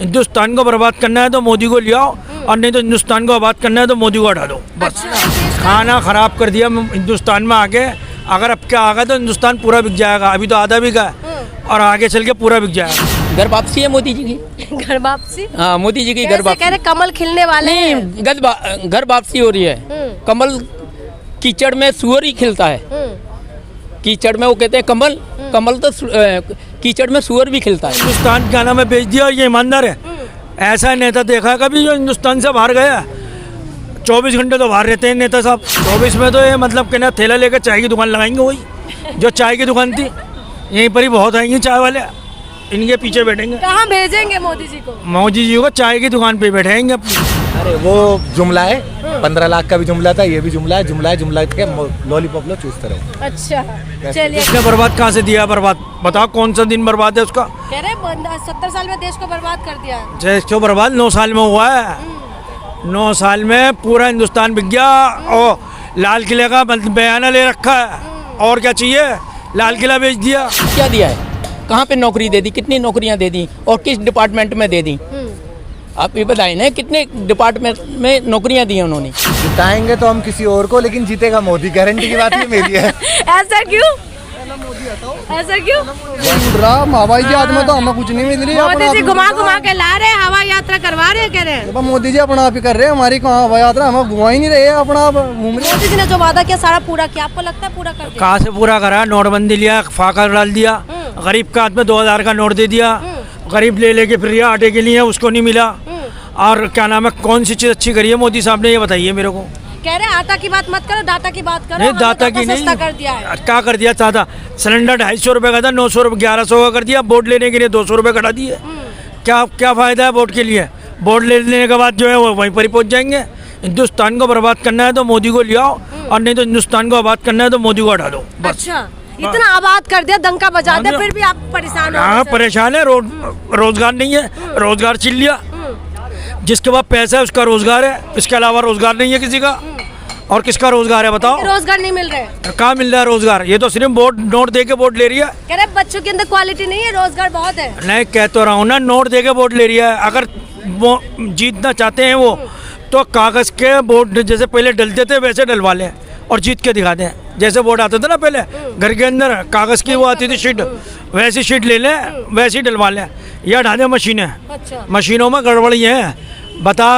हिंदुस्तान को बर्बाद करना है तो मोदी को ले आओ, और नहीं तो हिंदुस्तान को आबाद करना है तो मोदी को हटा दो बस। खाना खराब कर दिया हिंदुस्तान में आके। अगर अब क्या आ गया तो हिंदुस्तान पूरा बिक जाएगा। अभी तो आधा बिका है और आगे चल के पूरा बिक जाएगा। घर वापसी है मोदी जी की। घर वापसी? हाँ, मोदी जी की घर वापसी। कह रहे कमल खिलने वाले हैं। घर वापसी हो रही है। कमल कीचड़ में सुअर ही खिलता है। कीचड़ में वो कहते हैं कमल, कमल तो कीचड़ में सुअर भी खिलता है। हिंदुस्तान क्या नाम है बेच दिया, ये ईमानदार है? ऐसा नेता देखा है कभी जो हिंदुस्तान से बाहर गया? 24 घंटे तो बाहर रहते हैं नेता साहब। 24 में तो ये मतलब कि ना थैला लेकर चाय की दुकान लगाएंगे। वही जो चाय की दुकान थी यहीं पर ही बहुत आएंगे चाय वाले, इनके पीछे बैठेंगे। कहाँ भेजेंगे मोदी जी को? मोदी जी को चाय की दुकान पे बैठाएंगे अपनी। अरे वो जुमला है, 15 लाख का भी जुमला था, ये भी जुमला है। जुमला के लॉलीपॉप लो चूसते रहे। अच्छा चलिए। इसने बर्बाद कहाँ से दिया? बर्बाद बताओ कौन सा दिन बर्बाद है उसका? कह रहे 70 साल में देश को बर्बाद कर दिया। देश को बर्बाद 9 साल में हुआ है। 9 साल में पूरा हिंदुस्तान बिक गया और लाल किले का बयाना ले रखा है। और क्या चाहिए? लाल किला बेच दिया। क्या दिया है? कहाँ पे नौकरी दे दी? कितनी नौकरियां दे दी और किस डिपार्टमेंट में दे दी? आप ये बताइए ना, कितने डिपार्टमेंट में नौकरियां दी हैं उन्होंने? जिताएंगे तो हम किसी और को, लेकिन जीतेगा मोदी, गारंटी की बात ही मेरी है। ऐसा क्यों? ऐसा क्यों? हवाई जहाज में तो हमें कुछ नहीं मिल रही। मोदी जी घुमा घुमा के ला रहे, हवाई यात्रा करवा रहे, कह रहे हैं। मोदी जी अपना आप ही कर रहे हैं, हमारी हवाई यात्रा हमें घुमा ही नहीं रहे हैं, अपना आप घूम रहे। मोदी जी ने जो वादा किया सारा पूरा किया, आपको लगता है पूरा कर दिया? कहाँ से पूरा करा? नोटबंदी लिया, फाका डाल दिया, गरीब के हाथ में 2000 का नोट दे दिया। गरीब ले लेके फिर आटे के लिए उसको नहीं मिला। और क्या नाम है, कौन सी चीज अच्छी करी है मोदी साहब ने, ये बताइए मेरे को। कह रहे आटा की बात मत करो, डाटा की बात करो। नहीं, डाटा की नहीं, सस्ता कर दिया है। क्या कर दिया? चाहता सिलेंडर 250 रुपए का था, 900 रुपए 1100 का कर दिया। वोट लेने के लिए 200 रुपए कटा दिए। क्या क्या फायदा है वोट के लिए? वोट लेने के बाद जो है वो वहीं पर ही पहुंच जाएंगे। हिंदुस्तान को बर्बाद करना है तो मोदी को ले आओ, और नहीं तो हिंदुस्तान को आबाद करना है तो मोदी को हटा दो बस। अच्छा, इतना आबाद कर दिया, डंका बजा दिया, फिर भी आप परेशान हो? हाँ परेशान है। रोजगार नहीं है, रोजगार छीन लिया। जिसके पास पैसा है उसका रोजगार है, इसके अलावा रोजगार नहीं है किसी का। और किसका रोजगार है बताओ? रोजगार नहीं मिल रहे। कहाँ मिल रहा है रोजगार? ये तो सिर्फ वोट नोट दे के वोट ले रही है। कह रहे बच्चों के अंदर क्वालिटी नहीं है, रोजगार बहुत है। नहीं, कह तो रहा हूँ ना, नोट दे के वोट ले रही है। अगर वो जीतना चाहते हैं वो तो कागज के वोट जैसे पहले डलते थे वैसे डलवा लें और जीत के दिखा दें। जैसे वोट आते थे ना पहले घर के अंदर कागज की वो आती थी शीट, वैसी शीट ले लें, वैसी डलवा लें या ढा दें मशीनें। अच्छा। मशीनों में गड़बड़ी है, बता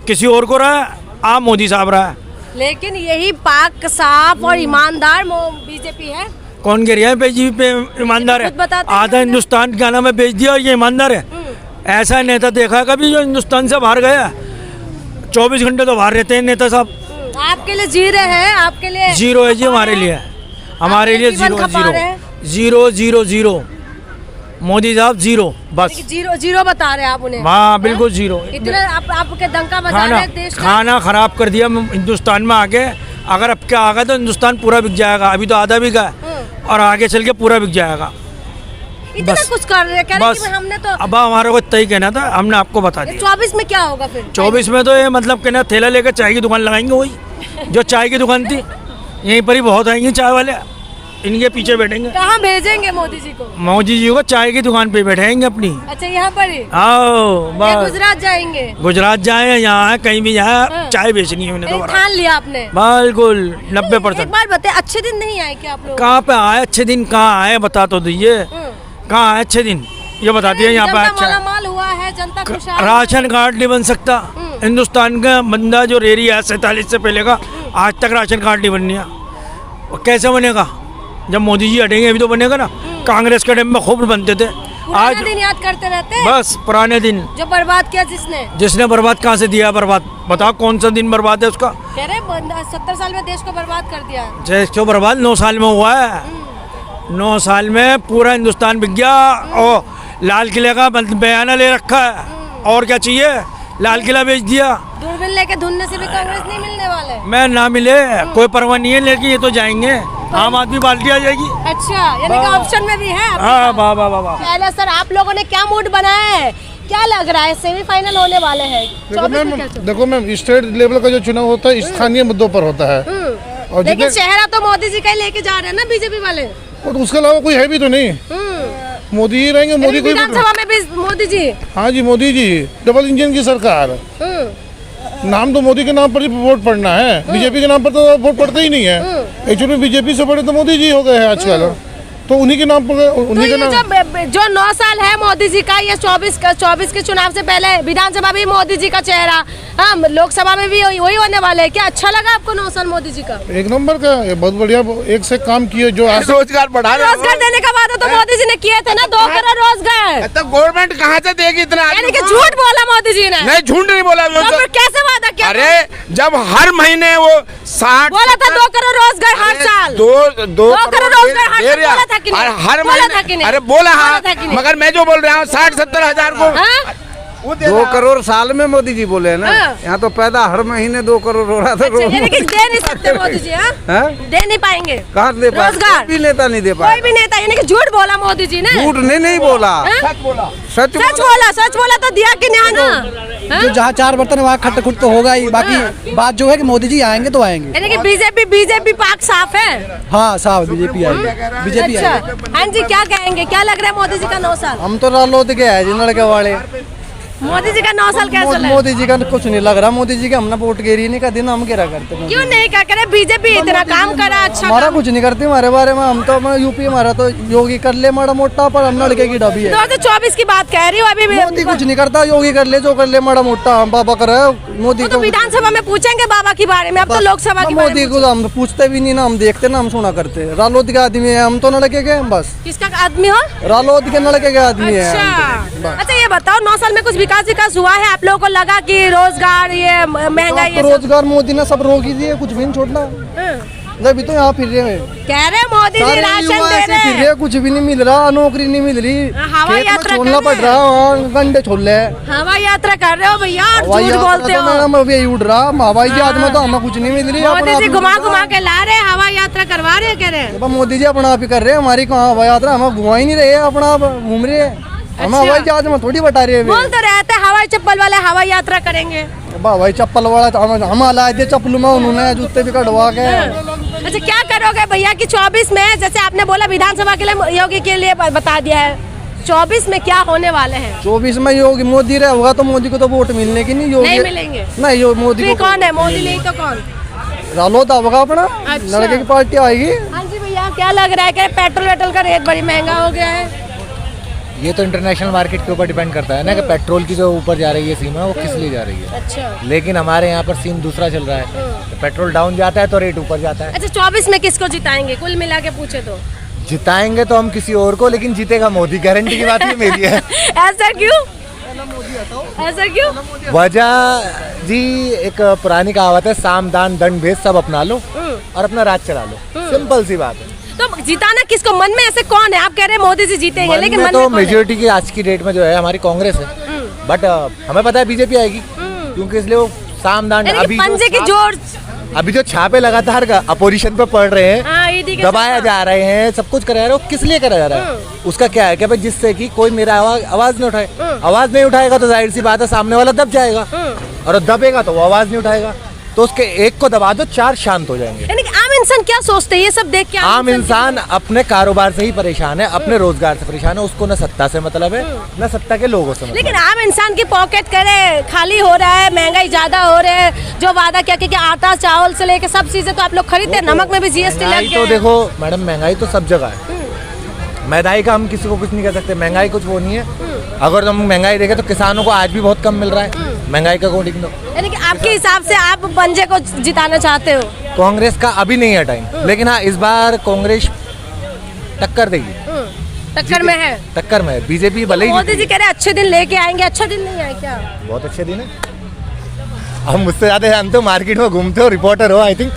किसी और को रहा है, आप मोदी साहब रहा है। लेकिन यही पाक साफ और ईमानदार बीजेपी है। कौन कह रहा है बीजेपी पे ईमानदार है? आधा हिंदुस्तान क्या नाम है बेच दिया और ये ईमानदार है? ऐसा नेता देखा है कभी जो हिंदुस्तान से बाहर गया? 24 घंटे तो बाहर रहते हैं नेता साहब। आपके लिए जीरो है, आपके लिए जीरो है जी, हमारे लिए, हमारे लिए जीरो जीरो जीरो। मोदी साहब जीरो बस। जीरो बता रहे हैं आप उन्हें? हाँ बिल्कुल जीरो। इतना आपके डंका बजा रहे हैं देश का। खाना खराब कर दिया हिंदुस्तान में आके। अगर अब क्या आ गया तो हिंदुस्तान पूरा बिक जाएगा। अभी तो आधा बिका है और आगे चल के पूरा बिक जाएगा। इतना बस कुछ कर रहे हैं बस। हमने तो अब हमारे को इतना ही कहना था, हमने आपको बता दिया। 24 में क्या होगा फिर? 24 में तो ये मतलब कि ना थैला लेकर चाय की दुकान लगाएंगे। वही जो चाय की दुकान थी यहीं पर ही बहुत आएंगे चाय वाले, इनके पीछे बैठेंगे। कहाँ भेजेंगे मोदी जी को? मोदी जी को चाय की दुकान पे बैठाएंगे अपनी। अच्छा, यहाँ पर ही? आओ बस। गुजरात जाएंगे? गुजरात जाए, यहाँ कहीं भी जाए, चाय बेचनी है उन्हें। तो ठान लिया आपने? बिल्कुल 90%। एक बार बताए, अच्छे दिन नहीं आए क्या आप लोग? कहाँ पे आए अच्छे दिन? कहाँ आए बता तो दीजिए, कहाँ आए अच्छे दिन? ये बता दिए यहाँ पे। अच्छा, माल हुआ है, जनता खुशहाल। राशन कार्ड नहीं बन सकता हिंदुस्तान का बंदा जो रेरी है 47 से पहले का, आज तक राशन कार्ड नहीं बनया। कैसे बनेगा? जब मोदी जी हटेंगे अभी तो बनेगा ना। कांग्रेस के टाइम में खूब बनते थे। आज दिन याद करते रहते हैं। बस पुराने दिन जो बर्बाद किया जिसने बर्बाद कहाँ से दिया? बर्बाद बताओ कौन सा दिन बर्बाद है उसका? कह रहे 70 साल में देश को बर्बाद कर दिया। देश को बर्बाद 9 साल में हुआ है। 9 साल में पूरा हिंदुस्तान बिक गया और लाल किले का बयाना ले रखा है। और क्या चाहिए? लाल किला बेच दिया। दूरबीन लेके ढूंढने से भी कांग्रेस नहीं मिलने वाले। मैं ना मिले कोई परवाह नहीं है, लेकिन ये तो जाएंगे, आम आदमी पार्टी आ जाएगी। अच्छा, यानी कि ऑप्शन में भी है। हाँ, वाह वाह वाह। पहले सर आप लोगों ने क्या मूड बनाया है? क्या लग रहा है सेमीफाइनल होने वाले हैं? देखो मैम, स्टेट लेवल का जो चुनाव होता है स्थानीय मुद्दों पर होता है। और लेकिन चेहरा तो मोदी जी का ही लेके जा रहे हैं ना बीजेपी वाले। और उसके अलावा कोई है भी तो नहीं। मोदी ही रहेंगे, मोदी को ही विधानसभा में भी मोदी जी। हाँ जी, मोदी जी, डबल इंजन की सरकार। नाम तो मोदी के नाम पर ही वोट पड़ना है, बीजेपी के नाम पर तो वोट पड़ता ही नहीं है। एक्चुअली बीजेपी से बड़े तो मोदी जी हो गए हैं आजकल, तो उन्हीं के नाम पर तो उन्हीं ये के नाम। जो 9 साल है मोदी जी का, ये 24 के चुनाव से पहले विधानसभा भी मोदी जी का चेहरा, हाँ लोकसभा में भी वही होने वाले है। क्या अच्छा लगा आपको 9 साल मोदी जी का? एक नंबर का, ये बहुत बढ़िया, एक से काम किए जो आज रोजगार बढ़ा रहे रोजगार देने का वादा तो मोदी जी ने किए थे ना, 2 करोड़ रोजगार। तो गवर्नमेंट कहाँ से देगी इतना? यानी कि झूठ बोला मोदी जी ने। नहीं, झूठ नहीं बोला। तो फिर कैसे वादा किया? अरे जब हर महीने वो 60 बोला था 2 करोड़ रोजगार हर साल। 2 करोड़ रोजगार हर साल बोला था कि नहीं? और हर बोला था कि महीने, नहीं? अरे बोला बोला हाँ, था कि नहीं? मगर मैं जो बोल रहा हूँ 60-70 हजार को हाँ? 2 करोड़ साल में मोदी जी बोले हैं ना। हाँ। यहाँ तो पैदा हर महीने 2 करोड़ हो रहा था। अच्छा, यानी कि दे नहीं सकते मोदी जी, हाँ? हाँ? दे नहीं पाएंगे। कहाँ से दे पाए? रोजगार? कोई भी नेता नहीं दे कोई पाया। भी नेता, यानी कि झूठ बोला मोदी जी ने। झूठ ने नहीं बोला, हाँ? सच सच बोला तो दिया कि नहीं ना? हाँ? जो जहाँ 4 बर्तन वहाँ खट खुट तो होगा ही। बाकी बात जो है कि मोदी जी आएंगे तो आएंगे। यानी कि बीजेपी पाक साफ है। हाँ साहब, बीजेपी आएगी, बीजेपी अच्छा, आएगी। हाँ जी, क्या कहेंगे? क्या लग रहा है मोदी जी का 9 साल? हम तो रालोद के है जी, लड़के वाले। मोदी जी का 9 साल कैसा लगा? मोदी जी का कुछ नहीं लग रहा। मोदी जी का हमने वोट गिरी नहीं का दिन हम क्या करते हैं? क्यों नहीं क्या करे? बीजेपी इतना काम करा, अच्छा हमारा काम। कुछ नहीं करते हमारे बारे में। हम तो यूपी हमारा तो योगी कर ले माड़ा मोटा, पर हम लड़के की डबी है। 2024 की बात कह रही हूँ अभी। मोदी कुछ नहीं करता, योगी कर ले जो कर ले माड़ा मोटा। हम बाबा कर मोदी तो विधानसभा में पूछेंगे बाबा के बारे में, अब तो लोकसभा की मोदी को हम पूछते भी नहीं ना, हम देखते ना, हम सुना करते। रालोद के आदमी है हम तो, लड़के के बस। किसका आदमी हो? रालोद के लड़के के आदमी है हम अच्छा अच्छा, ये बताओ 9 साल में कुछ विकास हुआ है? आप लोगों को लगा कि रोजगार, ये महंगाई, ये तो। रोजगार मोदी ने सब रोक ही दिए, कुछ भी नहीं छोड़ना। अभी तो यहाँ फिर रहे हैं, कह रहे मोदी जी सारे राशन युवा दे ऐसे फिर रहे रहे, कुछ भी नहीं मिल रहा, नौकरी नहीं मिल रही, हवाई खेत में यात्रा छोड़ना कर पड़ रहे रहा। हाँ, गंडे छोड़ ले। हवाई यात्रा कर रहे हो भैया, और हवाई झूठ यात्रा बोलते तो हो। मैडम अभी उड़ रहा, हवाई जहाज में तो हमें कुछ नहीं मिल रही। मोदी जी घुमा के ला रहे, हवाई यात्रा करवा रहे, कह रहे मोदी जी अपना आप ही कर रहे हैं, हमारी कहाँ हवाई यात्रा, हमें घुमा ही नहीं रहे, अपना आप घूम रहे हैं। हम हवाई जहाज में थोड़ी बता रहे हैं। बोल तो रहते हवाई चप्पल वाले हवाई यात्रा करेंगे। हवाई चप्पल वाला तो हम लाए थे चप्पल में, उन्होंने जूते भी कटवा के। अच्छा, क्या करोगे भैया कि 24 में, जैसे आपने बोला विधानसभा के लिए, योगी के लिए बता दिया है, 24 में क्या होने वाले हैं? 24 में योगी मोदी रहा होगा तो मोदी को तो वोट मिलने की नहीं। योगी नहीं मिलेंगे। नहीं, मोदी फिर को कौन है? मोदी नहीं तो कौन? रालोद होगा अपना। अच्छा। लड़के की पार्टी आएगी। हाँ जी भैया, क्या लग रहा है कि पेट्रोल का रेट बड़ी महंगा हो गया है? ये तो इंटरनेशनल मार्केट के ऊपर डिपेंड करता है ना, कि पेट्रोल की जो ऊपर जा रही है सीमा, वो किस लिए जा रही है। अच्छा लेकिन हमारे यहाँ पर सीन दूसरा चल रहा है, तो पेट्रोल डाउन जाता है तो रेट ऊपर जाता है। अच्छा, 24 में किसको जिताएंगे कुल मिला के पूछे तो? जिताएंगे तो हम किसी और को, लेकिन जीतेगा मोदी, गारंटी की बात ही मेरी है। ऐसा क्यों? ऐसा क्यों? वजह जी, एक पुरानी कहावत है, साम दान दंड भेद सब अपना लो और अपना राज चला लो। सिंपल सी बात है। तो जिताना किसको? मन में ऐसे कौन है? आप कह रहे हैं मोदी जी जीतेंगे, लेकिन मन तो में कौन है? मेजोरिटी की आज की डेट में जो है हमारी कांग्रेस है, बट हमें पता है बीजेपी आएगी, क्योंकि इसलिए वो साम दान यानी कि पंजे की जोर। अभी जो छापे लगातार अपोजिशन पे पड़ रहे हैं, हाँ, ईडी के दबाया साथ। जा रहे हैं, सब कुछ कराया जा रहा है, वो किस लिए कराया जा रहा है? उसका क्या है कि भाई जिससे कि कोई मेरा आवाज नहीं उठाए। आवाज नहीं उठाएगा तो जाहिर सी बात है सामने वाला दब जाएगा, और दबेगा तो वो आवाज नहीं उठाएगा, तो उसके एक को दबा दो, 4 शांत हो जाएंगे। यानी कि आम इंसान क्या सोचते हैं ये सब देख के? आम इंसान अपने कारोबार से ही परेशान है, अपने रोजगार से परेशान है, उसको न सत्ता से मतलब है, न सत्ता के लोगों से मतलब लेकिन आम इंसान की पॉकेट करे खाली हो रहा है, महंगाई ज्यादा हो रहा है, जो वादा क्या कि आटा चावल से लेके सब चीजें तो आप लोग खरीदते हैं, नमक में भी जीएसटी लग महंगाई गया तो है। देखो मैडम, महंगाई तो सब जगह है। महंगाई का हम किसी को कुछ नहीं कह सकते, महंगाई कुछ वो नहीं है। अगर हम महंगाई देखें तो किसानों को आज भी बहुत कम मिल रहा है, महंगाई का कौन इग्नोर। यानी कि आपके हिसाब से आप पंजे को जिताना चाहते हो? कांग्रेस का अभी नहीं है टाइम, लेकिन हाँ इस बार कांग्रेस टक्कर देगी, टक्कर में है। टक्कर में है। बीजेपी भले ही मोदी जी कह रहे हैं अच्छे दिन लेके आएंगे, अच्छा दिन नहीं आए क्या? बहुत अच्छे दिन है। आप मुझसे ज्यादा जानते हो, मार्केट में घूमते हो, रिपोर्टर हो, आई थिंक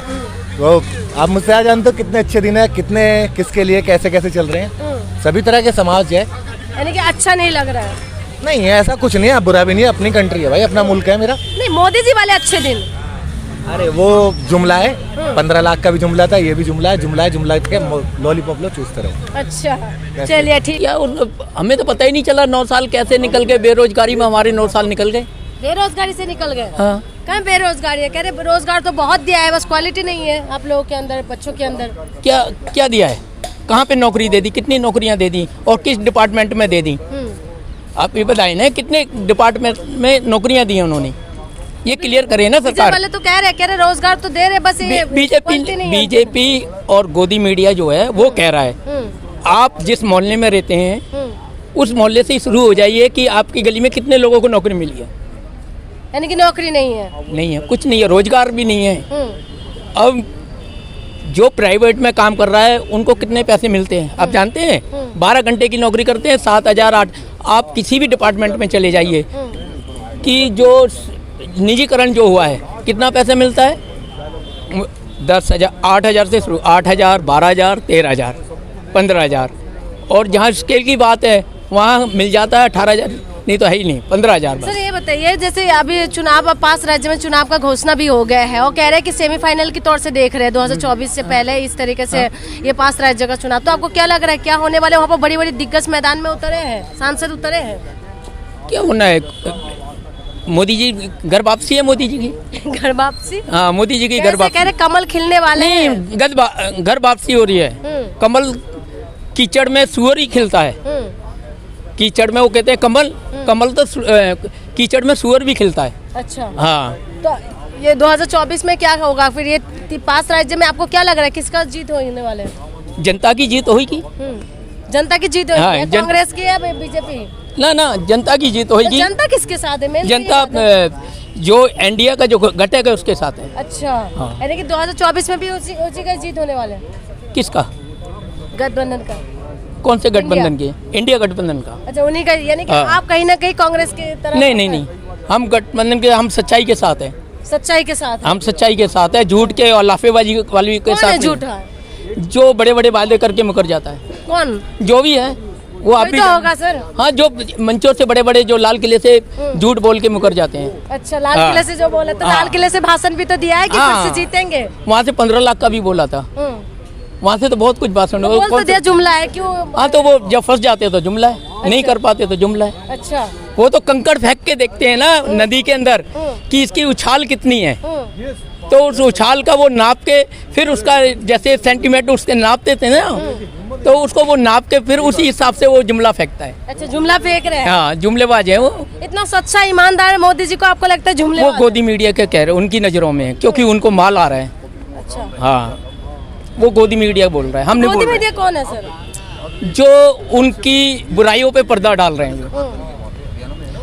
वो आप मुझसे ज्यादा जानते हो कितने अच्छे दिन है, कितने किसके लिए कैसे कैसे चल रहे हैं। सभी तरह के समाज है, यानी कि अच्छा नहीं लग रहा है? नहीं है ऐसा कुछ नहीं है, बुरा भी नहीं है, अपनी कंट्री है भाई, अपना मुल्क है मेरा। नहीं, मोदी जी वाले अच्छे दिन। अरे वो जुमला है, 15 लाख का भी जुमला था, ये भी जुमला है, जुमला के लॉलीपॉप लो चूसते रहो। अच्छा चलिए ठीक। क्या हमें तो पता ही नहीं चला 9 साल कैसे निकल गए, बेरोजगारी में हमारे 9 साल निकल गए। बेरोजगारी से निकल गए? हाँ। कहाँ बेरोजगारी है? कह रहे रोजगार तो बहुत दिया है, बस क्वालिटी नहीं है आप लोगों के अंदर, बच्चों के अंदर। क्या दिया है? कहाँ पे नौकरी दे दी, कितनी नौकरियां दे दी और किस डिपार्टमेंट में दे दी? आप ये बताइए ना, कितने डिपार्टमेंट में नौकरियां दी हैं उन्होंने, ये क्लियर करे ना बीजेपी सरकार। वाले तो कह रहे रोजगार तो दे रहे, बस ये बनती नहीं है। बीजेपी और गोदी मीडिया जो है वो कह रहा है, आप जिस मोहल्ले में रहते हैं उस मोहल्ले से ही शुरू हो जाइए कि आपकी गली में कितने लोगों को नौकरी मिली है। यानी कि नौकरी नहीं है, नहीं है, कुछ नहीं है, रोजगार भी नहीं है। अब जो प्राइवेट में काम कर रहा है उनको कितने पैसे मिलते हैं आप जानते हैं? 12 घंटे की नौकरी करते हैं, 7,000 8। आप किसी भी डिपार्टमेंट में चले जाइए कि जो निजीकरण जो हुआ है कितना पैसा मिलता है? 10,000 8,000 से शुरू, 8,000 12,000 13,000 15,000। और जहाँ स्केल की बात है वहाँ मिल जाता है 18,000, नहीं तो है ही नहीं, 15,000। सर ये बताइए, जैसे अभी चुनाव पास राज्य में चुनाव का घोषणा भी हो गया है और कह रहे हैं कि सेमीफाइनल के तौर से देख रहे हैं 2024 से पहले इस तरीके से ये पास राज्य का चुनाव। तो आपको क्या लग रहा है, क्या होने वाले? वहाँ पर बड़ी बड़ी दिग्गज मैदान में उतरे हैं, सांसद उतरे हैं, क्या होना है? मोदी जी घर वापसी है, मोदी जी की घर वापसी। हाँ, मोदी जी की घर कैसे वापसी। कह रहे कमल खिलने वाले हैं? नहीं, घर वापसी हो रही है। कमल कीचड़ में सुअर ही खिलता है। कीचड़ में वो कहते हैं कमल, कमल तो कीचड़ में सुअर भी खिलता है। अच्छा, हाँ, तो ये 2024 में क्या होगा फिर? ये पास राज्य में आपको क्या लग रहा है, किसका जीत होने वाले है? जनता की जीत होगी। जनता की जीत हाँ, होगी, कांग्रेस की या बीजेपी? ना, जनता की जीत होगी। जनता किसके साथ है? मेन जनता जो एनडीए का जो घटक है उसके साथ है। अच्छा, हाँ। यानी कि 2024 में भी उसी का जीत होने वाला है। किसका? गठबंधन का। कौन से गठबंधन के? इंडिया गठबंधन का। अच्छा, उन्हीं का, यानी कि हाँ। आप कहीं ना कहीं कांग्रेस की तरफ? नहीं, हम गठबंधन के, हम सच्चाई के साथ हैं। सच्चाई के साथ? हम सच्चाई के साथ है, झूठ के और लाफेबाजी वाली के साथ नहीं। झूठा जो बड़े बड़े वादे करके मुकर जाता है। कौन? जो भी है वो आप कोई तो होगा सर। हाँ, जो मंचों से बड़े बड़े जो लाल किले से झूठ बोल के मुकर जाते हैं। अच्छा, लाल किले से जो बोला, तो लाल किले से भाषण भी तो दिया है कि फिर से जीतेंगे। वहाँ से 15 लाख का भी बोला था। वहाँ से तो बहुत कुछ भाषण बोल तो दिया, जुमला है क्यों? हाँ, तो वो जब फंस जाते तो जुमला है, नहीं कर पाते तो जुमला है। अच्छा, वो तो कंकड़ फेंक के देखते हैं ना नदी के अंदर कि इसकी उछाल कितनी है, तो उस उछाल का वो नाप के फिर उसका जैसे सेंटीमीटर उसके नापते थे ना, तो उसको वो नाप के फिर उसी हिसाब से वो जुमला फेंकता है। अच्छा, जुमला फेंक रहे हैं। हाँ, जुमलेबाज है वो। इतना सच्चा ईमानदार है मोदी जी को, आपको लगता है जुमले? वो गोदी मीडिया के कह रहे, उनकी नजरों में है, क्योंकि उनको माल आ रहा है। अच्छा, हाँ, वो गोदी मीडिया बोल रहा है, हम नहीं बोल मोदी रहे। मीडिया कौन है सर? जो उनकी बुराइयों पे पर्दा डाल रहे हैं।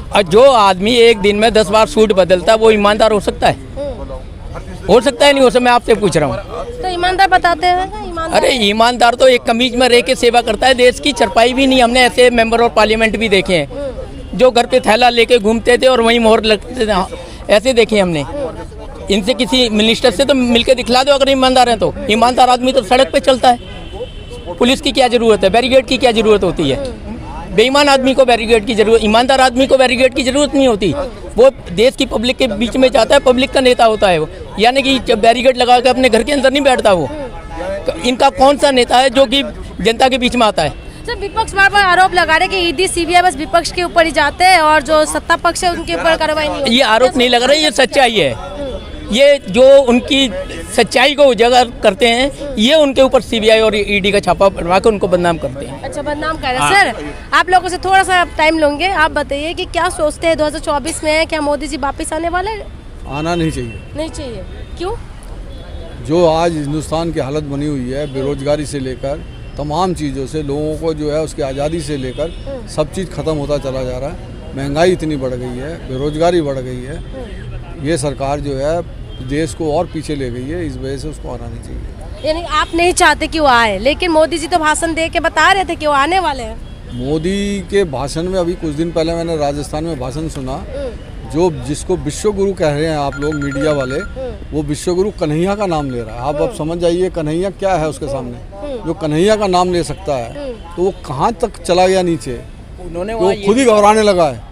और जो आदमी एक दिन में 10 बार सूट बदलता है वो ईमानदार हो सकता है? हो सकता है नहीं हो सकता, मैं आपसे पूछ रहा हूँ। तो ईमानदार बताते हैं ना, ईमानदार? अरे ईमानदार तो एक कमीज में रह के सेवा करता है, देश की चरपाई भी नहीं। हमने ऐसे मेंबर ऑफ पार्लियामेंट भी देखे हैं जो घर पे थैला लेके घूमते थे और वहीं मोहर लगते थे, ऐसे देखे हमने। इनसे किसी मिनिस्टर से तो मिलके दिखला दो अगर ईमानदार हैं तो। ईमानदार आदमी तो सड़क पे चलता है। पुलिस की क्या जरूरत है, बैरिकेड की क्या जरूरत होती है? बेईमान आदमी को बैरिकेड की जरूरत, ईमानदार आदमी को बैरिकेड की जरूरत नहीं होती। वो देश की पब्लिक के बीच में जाता है, पब्लिक का नेता होता है वो, यानी कि बैरिकेड लगा के अपने घर के अंदर नहीं बैठता वो। इनका कौन सा नेता है जो कि जनता के बीच में आता है? सर, विपक्ष बार बार आरोप लगा रहे कि ईडी सीबीआई बस विपक्ष के ऊपर ही जाते हैं और जो सत्ता पक्ष है उनके ऊपर कार्रवाई नहीं होती। ये आरोप नहीं लग रहा है, ये सच्चाई है। ये जो उनकी सच्चाई को उजागर करते हैं, ये उनके ऊपर सीबीआई और ईडी का छापा बनवा के उनको बदनाम करते हैं। अच्छा, बदनाम कर रहे हैं। सर, आप लोगों से थोड़ा सा टाइम लूंगे, आप बताइए कि क्या सोचते हैं 2024 में क्या मोदी जी वापस आने वाले? आना नहीं चाहिए। नहीं चाहिए, क्यों? जो आज हिंदुस्तान की हालत बनी हुई है, बेरोजगारी से लेकर तमाम चीज़ों से, लोगों को जो है उसकी आज़ादी से लेकर सब चीज़ ख़त्म होता चला जा रहा है। महंगाई इतनी बढ़ गई है, बेरोजगारी बढ़ गई है। ये सरकार जो है देश को और पीछे ले गई है, इस वजह से उसको आना नहीं चाहिए। यानी आप नहीं चाहते कि वो आए, लेकिन मोदी जी तो भाषण दे के बता रहे थे कि वो आने वाले हैं। मोदी के भाषण में अभी कुछ दिन पहले मैंने राजस्थान में भाषण सुना, जो जिसको विश्व गुरु कह रहे हैं आप लोग मीडिया वाले, वो विश्व गुरु कन्हैया का नाम ले रहा है। आप अब समझ जाइए कन्हैया क्या है उसके सामने। जो कन्हैया का नाम ले सकता है तो वो कहाँ तक चला गया नीचे, उन्होंने वो खुद ही घबराने लगा है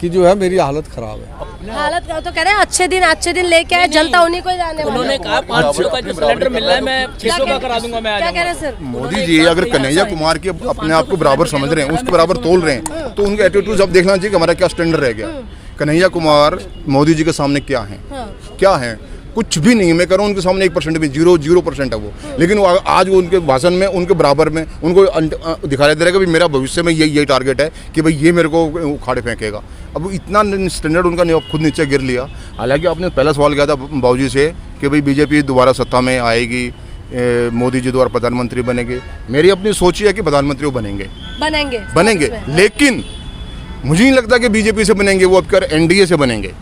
कि जो है मेरी हालत खराब है। हालत तो कह रहे हैं अच्छे दिन लेके आए, जनता उन्हीं को ही जाने वाली है। उन्होंने कहा 500 का जो सिलेंडर मिल रहा है मैं 600 का करा दूंगा। मैं क्या कह रहे हैं सर? मोदी जी अगर कन्हैया कुमार के अपने आप को बराबर समझ रहे हैं, उसके बराबर तोल रहे हैं, तो उनके एटीट्यूड अब देखना चाहिए कि हमारा क्या स्टैंडर्ड रह गया। कन्हैया कुमार मोदी जी के सामने क्या है, क्या है? कुछ भी नहीं है। मैं कह रहा हूँ उनके सामने 1% भी 0% है वो, लेकिन वो आज वो उनके भाषण में उनके बराबर में उनको दिखाई दे रहा है कि भाई मेरा भविष्य में यही टारगेट है कि भाई ये मेरे को उखाड़े फेंकेगा। अब इतना स्टैंडर्ड उनका खुद नीचे गिर लिया। हालांकि आपने पहला सवाल किया था बाबूजी से कि भाई बीजेपी दोबारा सत्ता में आएगी, मोदी जी दोबारा प्रधानमंत्री बनेंगे। मेरी अपनी सोच ही है कि प्रधानमंत्री वो बनेंगे, लेकिन मुझे नहीं लगता कि बीजेपी से बनेंगे, वो अब कर एनडीए से बनेंगे।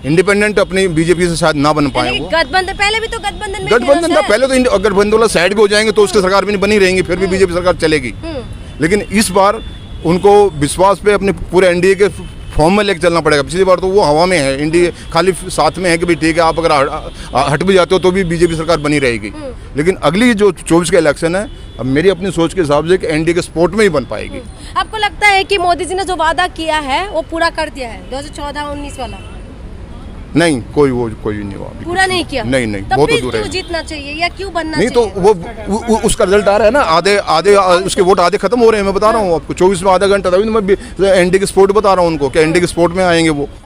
इंडिपेंडेंट अपनी बीजेपी से शायद ना बन पाए वो। गठबंधन पहले भी तो गठबंधन था, पहले तो अगर गठबंधन वाला साइड भी हो जाएंगे तो उसकी सरकार भी नहीं बनी रहेंगी, फिर भी बीजेपी सरकार चलेगी। लेकिन इस बार उनको विश्वास पे अपने पूरे एनडीए के फॉर्म में लेकर चलना पड़ेगा। पिछली बार तो वो हवा में है, एनडीए खाली साथ में है कि भाई ठीक है आप अगर हट भी जाते हो तो भी बीजेपी सरकार बनी रहेगी। लेकिन अगली जो 24 का इलेक्शन है, अब मेरी अपनी सोच के हिसाब से कि एनडीए के सपोर्ट में ही बन पाएगी। आपको लगता है कि मोदी जी ने जो वादा किया है वो पूरा कर दिया है 2014-19 वाला? नहीं, कोई नहीं हुआ, पूरा नहीं किया। नहीं बहुत दूर है। क्यों जीतना चाहिए या क्यों बनना नहीं चाहिए? तो वो उसका रिजल्ट आ रहा है ना, आधे उसके वोट आधे खत्म हो रहे हैं। मैं बता रहा हूँ आपको 24 में आधा घंटा था, मैं एनडीए के सपोर्ट बता रहा हूँ उनको कि एनडीए के सपोर्ट में आएंगे वो।